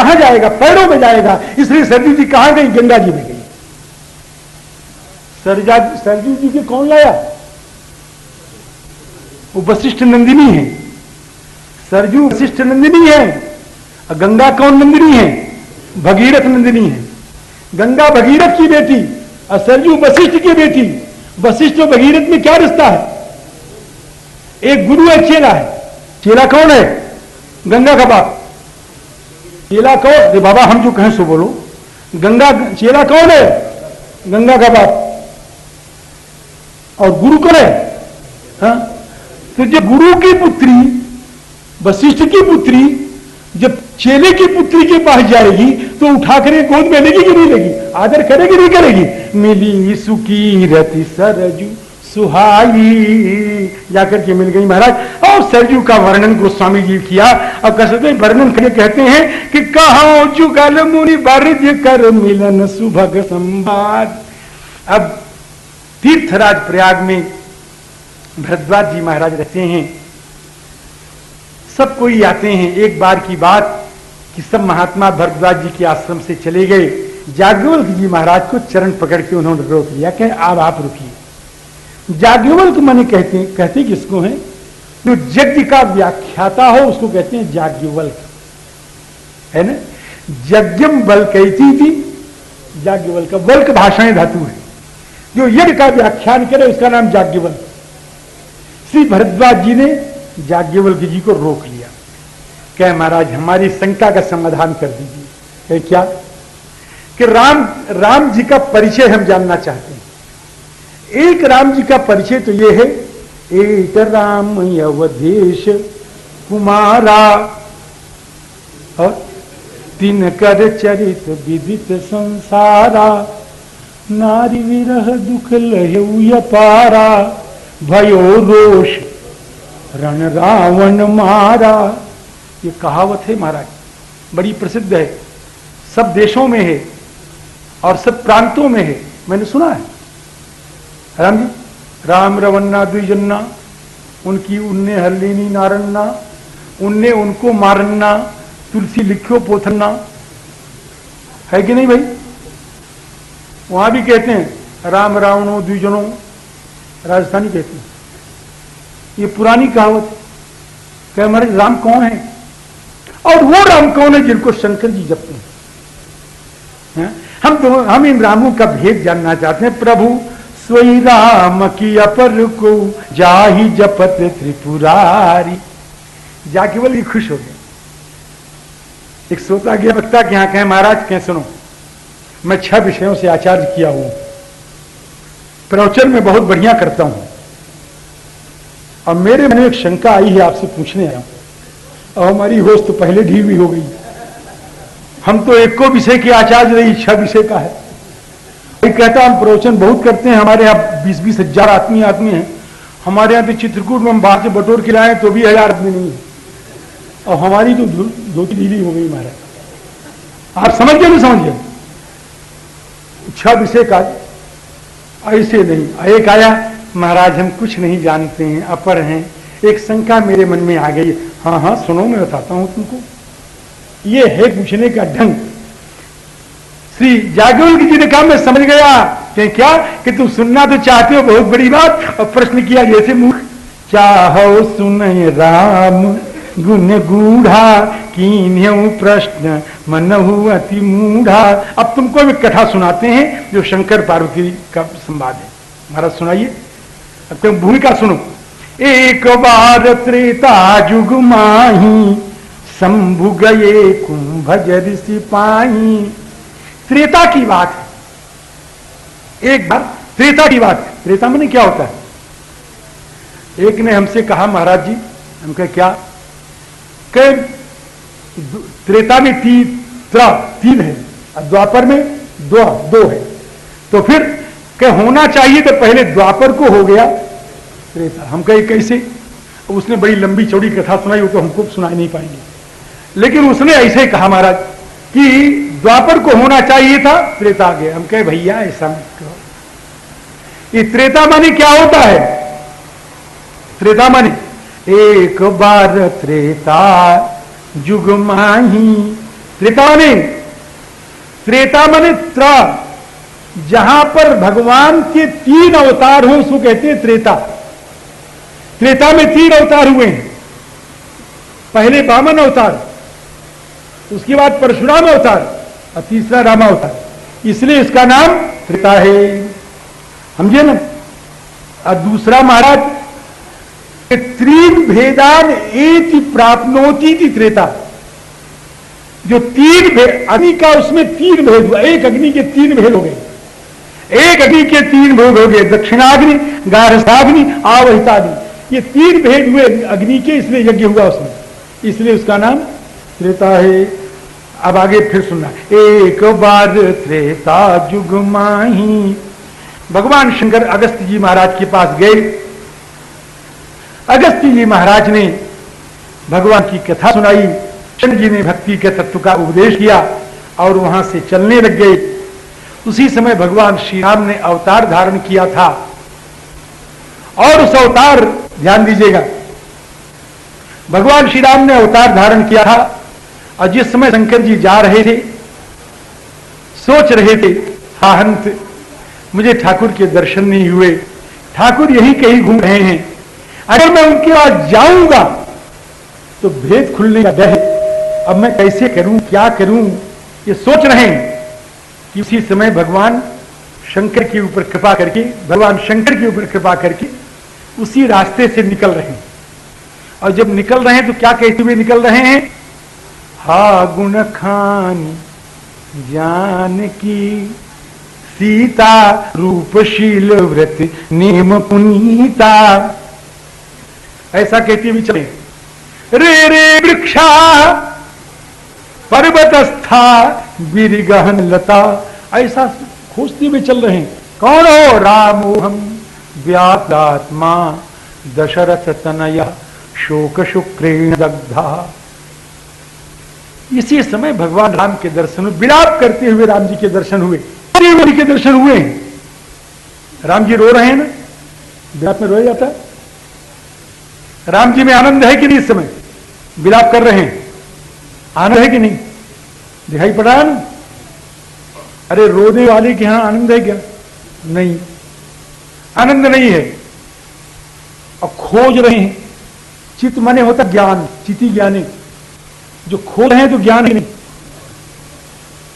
कहां जाएगा? पैरों में जाएगा। इसलिए सरजू जी कहां गई? गंगा जी में गई। सरजू जी के कौन लाया? वो वशिष्ठ नंदिनी है। सरजू वशिष्ठ नंदिनी है। और गंगा कौन नंदिनी है? भगीरथ नंदिनी है। गंगा भगीरथ की बेटी और सरजू वशिष्ठ की बेटी। वशिष्ठ और भगीरथ में क्या रिश्ता है? एक गुरु है, चेला है। चेला कौन है? गंगा का बाप। चेला कौन? अरे बाबा हम जो कहें सो बोलो। गंगा, चेला कौन है? गंगा का बाप। और गुरु कौन है? हाँ? तो जब गुरु की पुत्री वशिष्ठ की पुत्री जब चेले की पुत्री के पास जाएगी तो उठाकर गोद में लेगी कि नहीं लेगी? आदर करेगी नहीं करेगी? मिली सुकी रति सरजू सुहाई, जाकर के मिल गई महाराज। और सरजू का वर्णन गोस्वामी जी किया। और कसते वर्णन करके कहते हैं कि कहो जुगल मुनि बरज कर मिलन सुभग संवाद। अब तीर्थराज प्रयाग में भरद्वाज जी महाराज रहते हैं। सब कोई आते हैं। एक बार की बात कि सब महात्मा भरद्वाज जी के आश्रम से चले गए। याज्ञवल्क जी महाराज को चरण पकड़ के उन्होंने रोक लिया। कहे अब आप रुकिए। याज्ञवल्क माने कहते किसको है? जो यज्ञ का व्याख्याता हो उसको कहते हैं याज्ञवल्क, है ना। यज्ञम वल्कैती थी याज्ञवल्क। वल्क भाषाएं धातु है। जो यज्ञ का व्याख्यान करे उसका नाम याज्ञवल्क। श्री भरद्वाज जी ने याज्ञवल्क जी को रोक लिया। कहे महाराज हमारी शंका का समाधान कर दीजिए। कहे क्या? कि राम जी का परिचय हम जानना चाहते हैं। एक राम जी का परिचय तो ये है, एक राम अवधेश कुमारा और तीन कर चरित विदित संसारा, नारी विरह दुख लहु पारा, भयो रोष रण रावण मारा। ये कहावत है महाराज, बड़ी प्रसिद्ध है, सब देशों में है और सब प्रांतों में है। मैंने सुना है। राम जी, राम रवन्ना द्विजन्ना, उनकी उनने हरलीनी नारन्ना, उनने उनको मारन्ना, तुलसी लिखो पोथन्ना, है कि नहीं भाई? वहां भी कहते हैं राम रावणों द्विजनों, राजस्थानी कहते हैं। ये पुरानी कहावत है। कह महाराज राम कौन है? और वो राम कौन है जिनको शंकर जी जपते हैं? हम इन रामों का भेद जानना चाहते हैं। प्रभु स्वई राम की अपर को जाहि जपत त्रिपुरारी। जाकेवल ही खुश हो गए। एक श्रोता गया वक्ता के यहां कहे महाराज कह सुनो, मैं 6 विषयों से आचार्य किया हूं, प्रवचन में बहुत बढ़िया करता हूं, और मेरे मन में एक शंका आई है, आपसे पूछने आया हूं। और हमारी होश तो पहले ढीली हो गई। हम तो एक को विषय के आचार्य नहीं, 6 विषय का है। कोई कहता हम प्रवचन बहुत करते हैं, हमारे यहाँ 20-20 हजार आदमी हैं। हमारे यहाँ तो चित्रकूट में हम बाहर से बटोर के लाए तो भी 1000 आदमी नहीं है। और हमारी तो धोती ढीली हो गई महाराज। आप समझ गए नहीं समझ गए? 6 विषय का ऐसे नहीं। एक आया महाराज हम कुछ नहीं जानते हैं, अपर हैं, एक शंका मेरे मन में आ गई। हाँ हाँ सुनो मैं बताता हूं तुमको। ये है पूछने का ढंग। श्री याज्ञवल्क्य जी ने कहा मैं समझ गया। कि क्या? कि तुम सुनना तो चाहते हो, बहुत बड़ी बात। और प्रश्न किया जैसे मूर्ख, चाहो सुनहि राम गुण गूढ़ा, कीन्हु प्रश्न मनहु अति मूढ़ा। अब तुमको एक कथा सुनाते हैं जो शंकर पार्वती का संवाद है। महाराज सुनाइए। अब तुम भूमिका सुनो। एक बार त्रेता जुग माही, शंभु गए कुंभजर सिपाही। त्रेता की बात है। एक बार त्रेता की बात है। त्रेता में क्या होता है? एक ने हमसे कहा महाराज जी, हम कहे क्या? कहे त्रेता में 3 है, द्वापर में 2 है, तो फिर कहे होना चाहिए तो पहले द्वापर को हो गया त्रेता। हम कहे कैसे? उसने बड़ी लंबी चौड़ी कथा सुनाई, वो तो हमको सुना नहीं पाएंगे, लेकिन उसने ऐसे कहा महाराज कि द्वापर को होना चाहिए था, त्रेता आ गया। हम कहे भैया ऐसा मत करो। ये त्रेता माने क्या होता है? त्रेता माने एक बार त्रेता जुग माही, त्रेता माने त्रा, जहां पर भगवान के 3 अवतार हो उसको कहते हैं त्रेता। त्रेता में 3 अवतार हुए हैं। पहले वामन अवतार, उसके बाद परशुराम अवतार और तीसरा राम अवतार, इसलिए इसका नाम त्रेता है। समझे ना। और दूसरा महाराज, 3 भेदान एति प्राप्नोति थी त्रेता। जो 3 भेद अग्नि का, उसमें 3 भेद हुआ। एक अग्नि के 3 भेद हो गए। एक अग्नि के 3 भेद हो गए, दक्षिणाग्नि, गारस्थाग्नि, आवहिताग्नि। ये 3 भेद हुए अग्नि के, इसलिए यज्ञ हुआ उसमें, इसलिए उसका नाम त्रेता है। अब आगे फिर सुनना। एक बार त्रेता जुग माही, भगवान शंकर अगस्त्य जी महाराज के पास गए। अगस्त्य जी महाराज ने भगवान की कथा सुनाई। शंकर जी ने भक्ति के तत्व का उपदेश किया और वहां से चलने लग गए। उसी समय भगवान श्री राम ने अवतार धारण किया था। और उस अवतार, ध्यान दीजिएगा, भगवान श्री राम ने अवतार धारण किया था। और जिस समय शंकर जी जा रहे थे, सोच रहे थे, हा हंत, मुझे ठाकुर के दर्शन नहीं हुए, ठाकुर यही कहीं घूम रहे हैं, अगर मैं उनके पास जाऊंगा तो भेद खुलने का डर है, अब मैं कैसे करूं, क्या करूं, ये सोच रहे हैं। कि उसी समय भगवान शंकर के ऊपर कृपा करके, भगवान शंकर के ऊपर कृपा करके उसी रास्ते से निकल रहे हैं। और जब निकल रहे हैं तो क्या कहते हुए निकल रहे हैं? हा गुण खानी जानकी सीता, रूपशील व्रत नेम पुनीता, ऐसा कहते हुए चले। रे रे वृक्षा पर्वतस्था गिरिगहन लता, ऐसा खोजते हुए चल रहे हैं। कौन हो? रामो हम व्यासात्मा दशरथ तनया शोक शुक्रेण दग्धा। इसी समय भगवान राम के दर्शन हुए। विलाप करते हुए राम जी के दर्शन हुए। के दर्शन हुए। राम जी रो रहे हैं ना, विलाप में रोया जाता है। राम जी में आनंद है कि नहीं? इस समय विलाप कर रहे हैं, आनंद है कि नहीं? दिखाई पड़ा है ना? अरे रोने वाले के यहां आनंद है क्या? नहीं, आनंद नहीं है। और खोज रहे हैं। चित्त माने होता ज्ञान, चिति ज्ञानी। जो खोज रहे हैं तो ज्ञान है नहीं,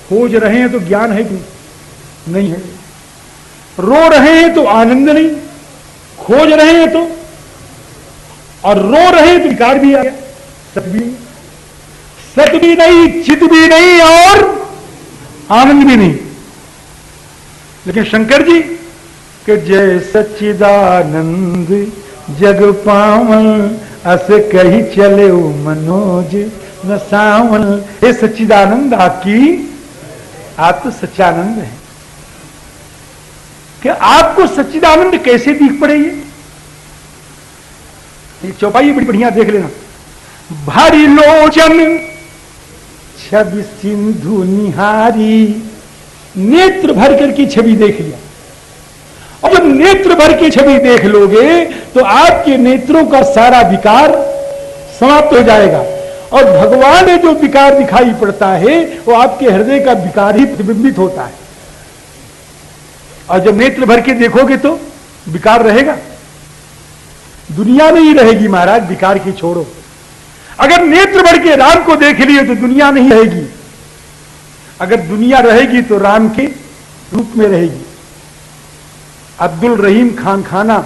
खोज रहे हैं तो ज्ञान है कि नहीं है। रो रहे हैं तो आनंद नहीं, खोज रहे हैं तो, और रो रहे हैं तो विकार भी आ गया। सत भी नहीं, सत भी नहीं, चित भी नहीं और आनंद भी नहीं। लेकिन शंकर जी के जय सच्चिदानंद जग पावन, अस कही चले मनोज न सावन। हे सच्चिदानंद, आप तो सच्चानंद हैं। कि आपको सच्चिदानंद कैसे दिख पड़े? ये चौपाई बड़ी बढ़िया देख लेना। भारी लोचन छवि सिंधु निहारी, नेत्र भर करके छवि देख लिया। और जब नेत्र भर की छवि देख लोगे तो आपके नेत्रों का सारा विकार समाप्त हो जाएगा। और भगवान में जो विकार दिखाई पड़ता है वो आपके हृदय का विकार ही प्रतिबिंबित होता है। और जब नेत्र भर के देखोगे तो विकार रहेगा? दुनिया नहीं रहेगी महाराज, विकार की छोड़ो। अगर नेत्र भर के राम को देख लिए तो दुनिया नहीं रहेगी। अगर दुनिया रहेगी तो राम के रूप में रहेगी। अब्दुल रहीम खान खाना,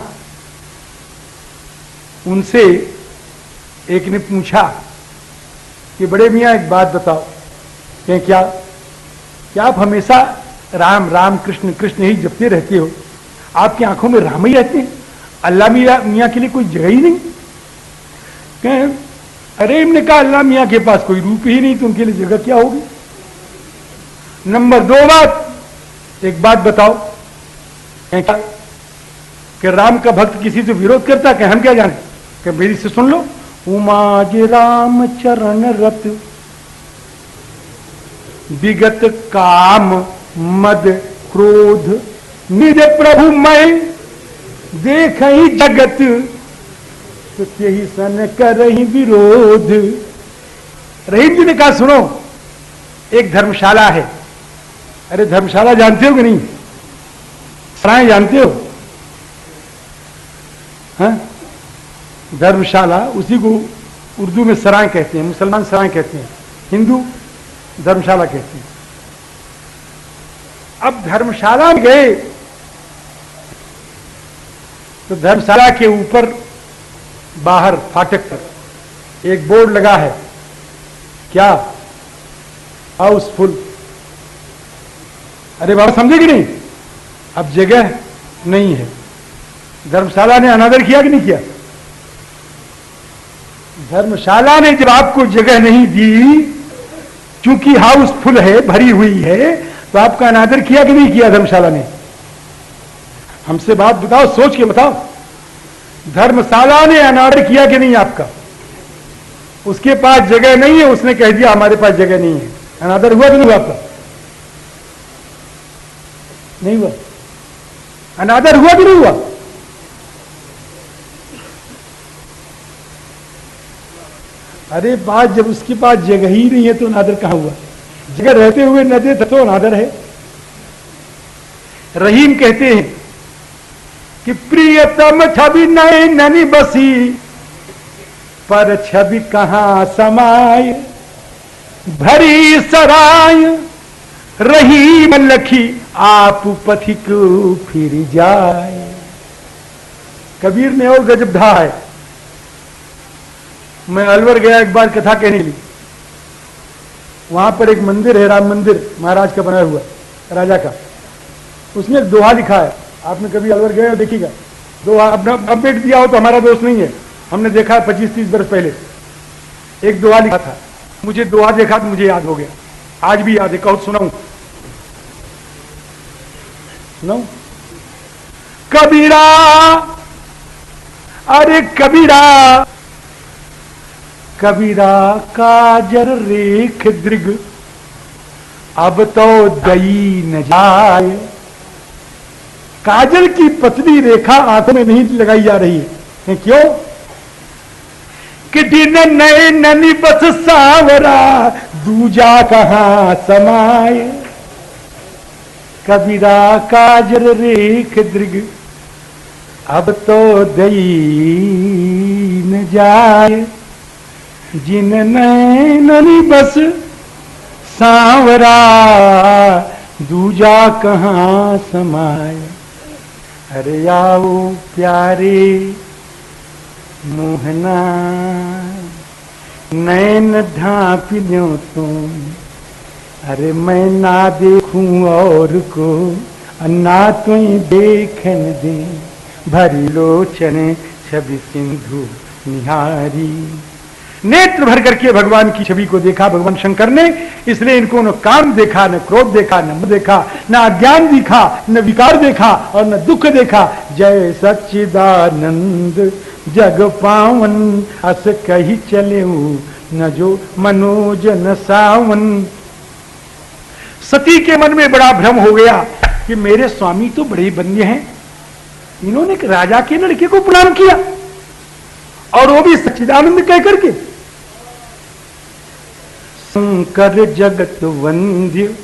उनसे एक ने पूछा कि बड़े मियां एक बात बताओ, कि क्या आप हमेशा राम राम कृष्ण कृष्ण ही जपते रहते हो? आपकी आंखों में राम ही रहते हैं, अल्लाह मियां के लिए कोई जगह ही नहीं? कहें अरे इनने कहा अल्लाह मियां के पास कोई रूप ही नहीं तो उनके लिए जगह क्या होगी? नंबर 2 बात, एक बात बताओ, क्या कि राम का भक्त किसी से विरोध करता है? हम क्या जाने? कि मेरी से सुन लो। उमाज राम चरण रत विगत काम मद क्रोध, निज प्रभु मैं देख ही जगत, तो यही सन कर ही विरोध। रहीम जी ने कहा सुनो, एक धर्मशाला है। अरे धर्मशाला जानते हो कि नहीं? सराय जानते हो? हाँ, धर्मशाला, उसी को उर्दू में सराय कहते हैं, मुसलमान सराय कहते हैं, हिंदू धर्मशाला कहते हैं। अब धर्मशाला में गए तो धर्मशाला के ऊपर बाहर फाटक पर एक बोर्ड लगा है, क्या? हाउसफुल। अरे बाबा समझे कि नहीं? अब जगह नहीं है। धर्मशाला ने अनादर किया कि नहीं किया? धर्मशाला ने जब आपको जगह नहीं दी, क्योंकि हाउसफुल है, भरी हुई है, तो आपका अनादर किया कि नहीं किया धर्मशाला ने? हमसे बात बताओ, सोच के बताओ। धर्मशाला ने अनादर किया कि नहीं आपका? उसके पास जगह नहीं है, उसने कह दिया हमारे पास जगह नहीं है। अनादर हुआ कि नहीं हुआ आपका? नहीं हुआ। अनादर हुआ कि नहीं हुआ? अरे बात, जब उसके पास जगह ही नहीं है तो अनादर कहां हुआ? जगह रहते हुए न दे तो अनादर है। रहीम कहते हैं कि प्रियतम छवि नैनी बसी, पर छवि कहां समाय, भरी सराय रहीम लखी, आप पथिक फिर जाए। कबीर ने और गजब ढा है। मैं अलवर गया एक बार कथा कहने के लिए। वहां पर एक मंदिर है, राम मंदिर, महाराज का बना हुआ, राजा का। उसने एक दोहा लिखा है। आपने कभी अलवर गए हो, देखिएगा। दोहा अपना अपडेट दिया हो तो हमारा दोस्त नहीं है, हमने देखा है 25-30 वर्ष पहले। एक दोहा लिखा था, मुझे दोहा देखा तो मुझे याद हो गया, आज भी याद है। कहो सुनाऊं? सुनाऊं? कबीरा, अरे कबीरा, कबीरा काजर रेख दृग, अब तो दई न जाए। काजल की पतली रेखा आंखों में नहीं लगाई जा रही है। क्यों? कि दिन नए ननी बस सावरा, दूजा कहां समाए। कबीरा काजर रेख दृग, अब तो दई न जाए। जिन नैननी बस सांवरा, दूजा कहां समाए। अरे आओ प्यारे मोहना, नैन ढांप लो तुम। अरे मैं ना देखूं और को, ना तुम देखन दे। भरी लोचन छवि सिंधु निहारी। नेत्र भर करके भगवान की छवि को देखा भगवान शंकर ने, इसलिए इनको न काम देखा, न क्रोध देखा, न मद देखा, न अज्ञान दिखा, न विकार देखा और न दुख देखा। जय सच्चिदानंद जग पावन, अस कही चले न जो मनोज न सावन। सती के मन में बड़ा भ्रम हो गया कि मेरे स्वामी तो बड़े बन्य हैं, इन्होंने एक राजा के लड़के को प्रणाम किया, और वो भी सच्चिदानंद कह करके। शंकर जगत वंद्य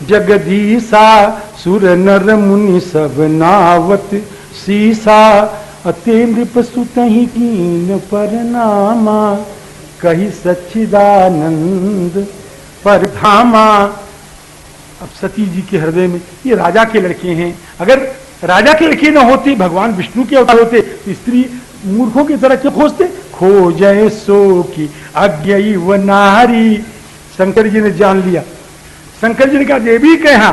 जगदीसा, सुर नर मुनि सब नावत सीसा। अते नृप सुतहि कीन परनामा, कही सच्चिदानंद परधामा। अब सती जी के हृदय में ये राजा के लड़के हैं, अगर राजा के लड़के न होते, भगवान विष्णु के अवतार होते, तो स्त्री मूर्खों की तरह क्यों खोजते? खोजै सो की अज्ञई व नारी। शंकर जी ने जान लिया। शंकर जी ने कहा देवी कहा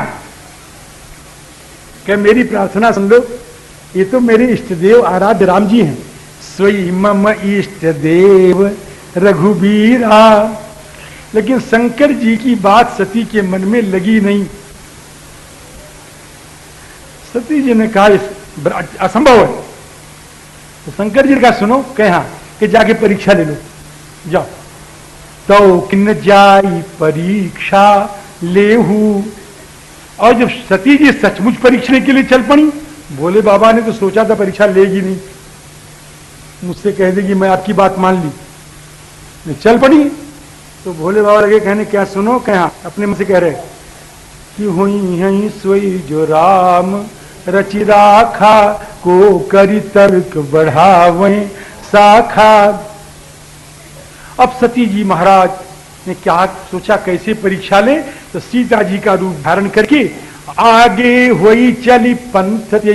कि मेरी प्रार्थना सुन लो, ये तो मेरे इष्ट देव आराध्य राम जी हैं। स्वयं मम इष्ट देव रघुबीरा। लेकिन शंकर जी की बात सती के मन में लगी नहीं। सती जी ने कहा असंभव है। तो शंकर जी का सुनो, कहा कि जाके परीक्षा ले लो, जाओ। तो किन जाई परीक्षा लेहू। और जब सती जी सचमुच परीक्षा के लिए चल पड़ी, बोले बाबा ने तो सोचा था परीक्षा लेगी नहीं, मुझसे कह देगी मैं आपकी बात मान ली, चल पड़ी। तो भोले बाबा लगे कहने, क्या सुनो, क्या अपने मन से कह रहे कि हुई है सोई जो राम रचि राखा, को करी तर्क बढ़ावे शाखा। अब सती जी महाराज ने क्या सोचा, कैसे परीक्षा ले, तो सीता जी का रूप धारण करके आगे हुई चली पंथ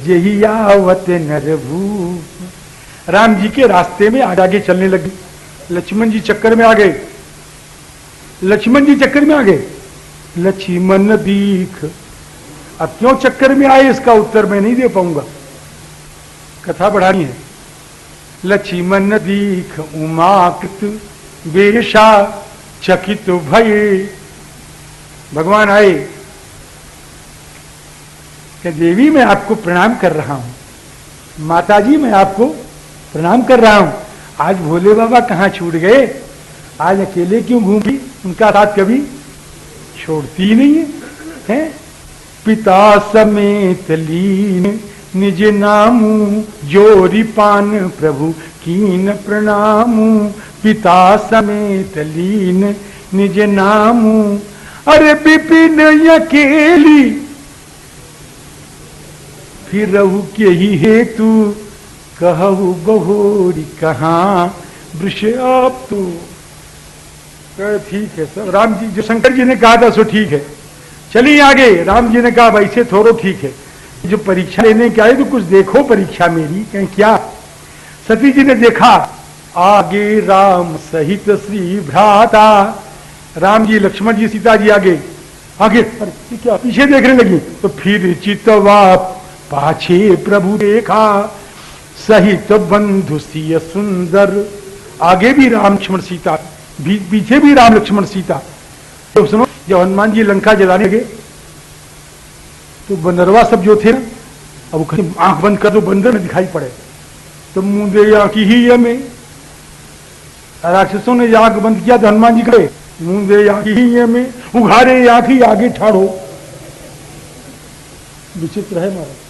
यही आवत नरभूप। राम जी के रास्ते में आगे चलने लगी। लक्ष्मण जी चक्कर में आ गए, लक्ष्मण जी चक्कर में आ गए। लक्ष्मण दीख, अब क्यों चक्कर में आए इसका उत्तर मैं नहीं दे पाऊंगा, कथा बढ़ानी है। लक्ष्मण दीख उमाकृत बेशा चकित भये। भगवान आए कि देवी मैं आपको प्रणाम कर रहा हूं, माता जी मैं आपको प्रणाम कर रहा हूं। आज भोले बाबा कहां छूट गए, आज अकेले क्यों घूमी, उनका साथ कभी छोड़ती ही नहीं है। पिता समेत लीन निज नामू, जोरी पान प्रभु कीन प्रणामू। पिता समेत लीन निज नामू, अरे विपिन अकेली फिर रहू के ही हेतु, कहू बहोरी कहाँ वृष आप तो। ठीक है सब, राम जी जो शंकर जी ने कहा था सो ठीक है, चलिए आगे। राम जी ने कहा वैसे थोड़ो ठीक है, जो परीक्षा लेने के आए तो कुछ देखो परीक्षा मेरी, कहीं क्या। सती जी ने देखा आगे राम सहित श्री भ्राता, राम जी लक्ष्मण जी सीता जी आगे आगे, अरे क्या पीछे देखने लगी। तो फिर चितवा पाछे प्रभु देखा, सहित बंधु सिय सुंदर। आगे भी राम लक्ष्मण सीता, पीछे भी राम लक्ष्मण सीता। तो सुनो, जब हनुमान जी लंका जलाने लगे तो बंदरवा सब जो थे ना, अब वो कहीं आंख बंद कर दो बंदर में दिखाई पड़े, तो मुंदे आंखी ही हमें, राक्षसों ने आंख बंद किया तो हनुमान जी कहे मुंदे आंखी ही हमें, उघारे आंखी आगे ठाड़ो। विचित्र है महाराज।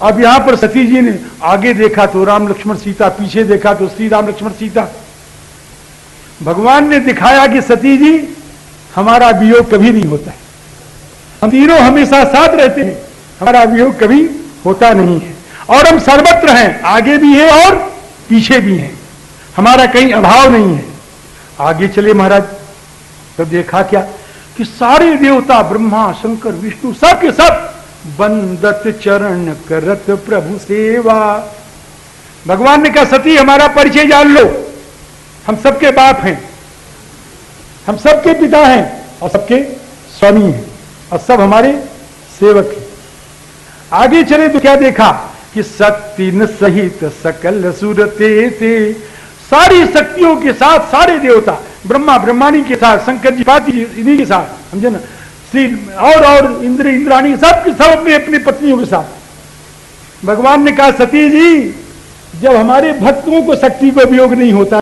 अब यहां पर सती जी ने आगे देखा तो राम लक्ष्मण सीता, पीछे देखा तो श्री राम लक्ष्मण सीता। भगवान ने दिखाया कि सती जी हमारा वियोग कभी नहीं होता है, हम तीनों हमेशा साथ रहते हैं, हमारा वियोग कभी होता नहीं है, और हम सर्वत्र हैं, आगे भी हैं और पीछे भी हैं, हमारा कहीं अभाव नहीं है। आगे चले महाराज, तब देखा क्या कि सारे देवता ब्रह्मा शंकर विष्णु सब के सब बंदत चरण करत प्रभु सेवा। भगवान ने कहा सती हमारा परिचय जान लो, हम सबके बाप हैं, हम सबके पिता हैं और सबके स्वामी हैं और सब हमारे सेवक हैं। आगे चले तो क्या देखा कि शक्ति सहित सकल सुरते थे, सारी शक्तियों के साथ सारे देवता, ब्रह्मा ब्रह्माणी के साथ, शंकर जी पार्वती जी इन्हीं के साथ, समझे ना, श्री और इंद्र इंद्राणी सब के सब अपने अपने पत्नियों के साथ। भगवान ने कहा सती जी जब हमारे भक्तों को शक्ति को उपयोग नहीं होता